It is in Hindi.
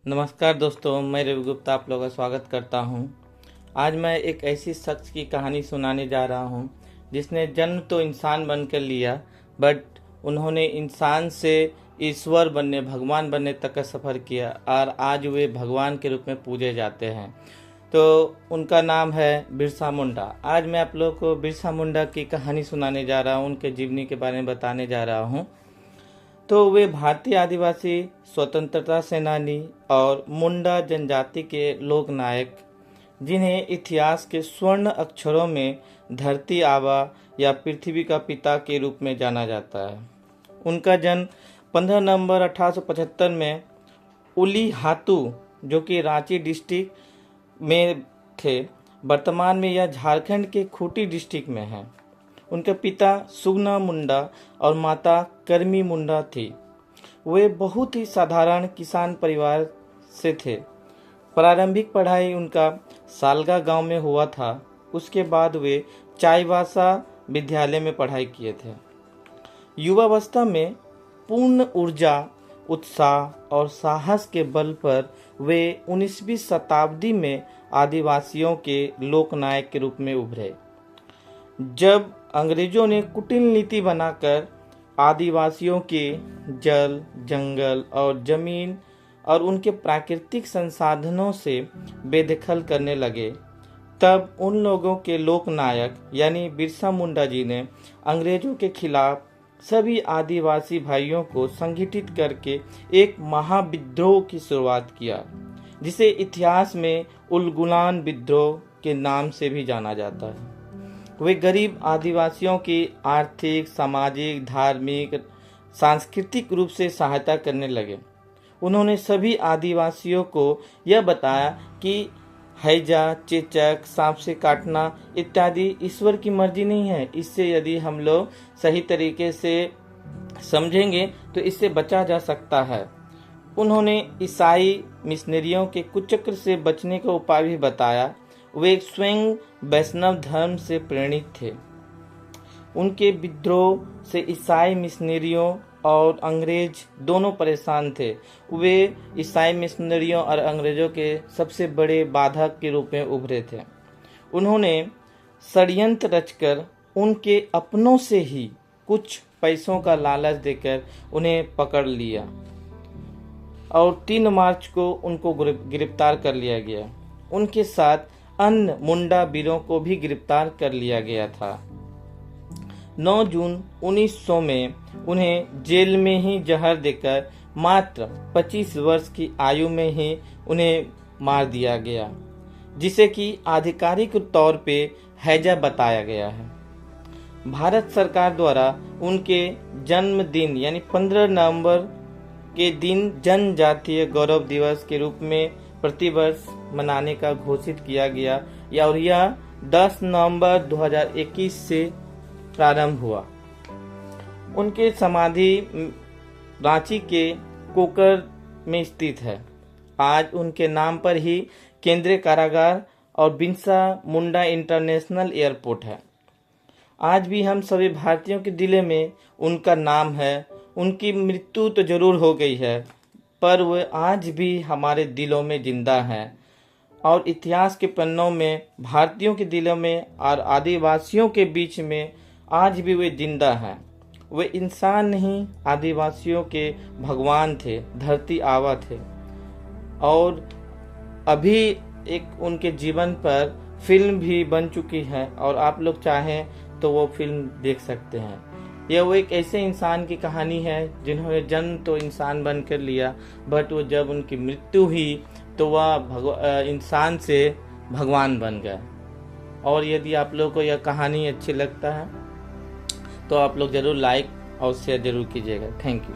नमस्कार दोस्तों, मैं रवि गुप्ता आप लोगों का स्वागत करता हूं। आज मैं एक ऐसी शख्स की कहानी सुनाने जा रहा हूं जिसने जन्म तो इंसान बनकर लिया, बट उन्होंने इंसान से ईश्वर बनने, भगवान बनने तक का सफ़र किया और आज वे भगवान के रूप में पूजे जाते हैं। तो उनका नाम है बिरसा मुंडा। आज मैं आप लोगों को बिरसा मुंडा की कहानी सुनाने जा रहा हूँ, उनके जीवनी के बारे में बताने जा रहा हूँ। तो वे भारतीय आदिवासी स्वतंत्रता सेनानी और मुंडा जनजाति के लोक नायक, जिन्हें इतिहास के स्वर्ण अक्षरों में धरती आबा या पृथ्वी का पिता के रूप में जाना जाता है। उनका जन्म 15 नवंबर 1875 में उली हातू, जो कि रांची डिस्ट्रिक्ट में थे। वर्तमान में यह झारखंड के खूंटी डिस्ट्रिक्ट में है। उनके पिता सुगना मुंडा और माता करमी मुंडा थी। वे बहुत ही साधारण किसान परिवार से थे। प्रारंभिक पढ़ाई उनका सालगा गांव में हुआ था। उसके बाद वे चाईबासा विद्यालय में पढ़ाई किए थे। युवावस्था में पूर्ण ऊर्जा, उत्साह और साहस के बल पर वे 19वीं शताब्दी में आदिवासियों के लोकनायक के रूप में उभरे। जब अंग्रेजों ने कुटिल नीति बनाकर आदिवासियों के जल, जंगल और जमीन और उनके प्राकृतिक संसाधनों से बेदखल करने लगे, तब उन लोगों के लोकनायक यानी बिरसा मुंडा जी ने अंग्रेजों के खिलाफ सभी आदिवासी भाइयों को संगठित करके एक महाविद्रोह की शुरुआत किया, जिसे इतिहास में उलगुलान विद्रोह के नाम से भी जाना जाता है। वे गरीब आदिवासियों की आर्थिक, सामाजिक, धार्मिक, सांस्कृतिक रूप से सहायता करने लगे। उन्होंने सभी आदिवासियों को यह बताया कि हैजा, चेचक, सांप से काटना इत्यादि ईश्वर की मर्जी नहीं है। इससे यदि हम लोग सही तरीके से समझेंगे तो इससे बचा जा सकता है। उन्होंने ईसाई मिशनरियों के कुचक्र से बचने का उपाय भी बताया। वे स्वयं वैष्णव धर्म से प्रेरित थे। उनके विद्रोह से ईसाई मिशनरियों और अंग्रेज दोनों परेशान थे। वे ईसाई मिशनरियों और अंग्रेजों के सबसे बड़े बाधक के रूप में उभरे थे। उन्होंने षड्यंत्र रचकर उनके अपनों से ही कुछ पैसों का लालच देकर उन्हें पकड़ लिया और 3 मार्च को उनको गिरफ्तार कर लिया गया। उनके साथ अन्य मुंडा वीरों को भी गिरफ्तार कर लिया गया था। 9 जून 1900 में उन्हें जेल में ही जहर देकर मात्र 25 वर्ष की आयु में ही उन्हें मार दिया गया, जिसे कि आधिकारिक तौर पे हैजा बताया गया है। भारत सरकार द्वारा उनके जन्मदिन यानी 15 नवंबर के दिन जनजातीय गौरव दिवस के रूप में प्रतिवर्ष मनाने का घोषित किया गया और यह 10 नवंबर 2021 से प्रारंभ हुआ। उनके समाधि रांची के कोकर में स्थित है। आज उनके नाम पर ही केंद्रीय कारागार और बिरसा मुंडा इंटरनेशनल एयरपोर्ट है। आज भी हम सभी भारतीयों के दिल में उनका नाम है। उनकी मृत्यु तो जरूर हो गई है, पर वह आज भी हमारे दिलों में जिंदा है और इतिहास के पन्नों में भारतीयों के दिलों में और आदिवासियों के बीच में आज भी वे जिंदा हैं। वे इंसान नहीं, आदिवासियों के भगवान थे, धरती आबा थे। और अभी एक उनके जीवन पर फिल्म भी बन चुकी है और आप लोग चाहें तो वो फिल्म देख सकते हैं। यह वो एक ऐसे इंसान की कहानी है जिन्होंने जन्म तो इंसान बनकर लिया, बट वो जब उनकी मृत्यु हुई तो वह इंसान से भगवान बन गए। और यदि आप लोगों को यह कहानी अच्छी लगता है तो आप लोग ज़रूर लाइक और शेयर ज़रूर कीजिएगा। Thank you.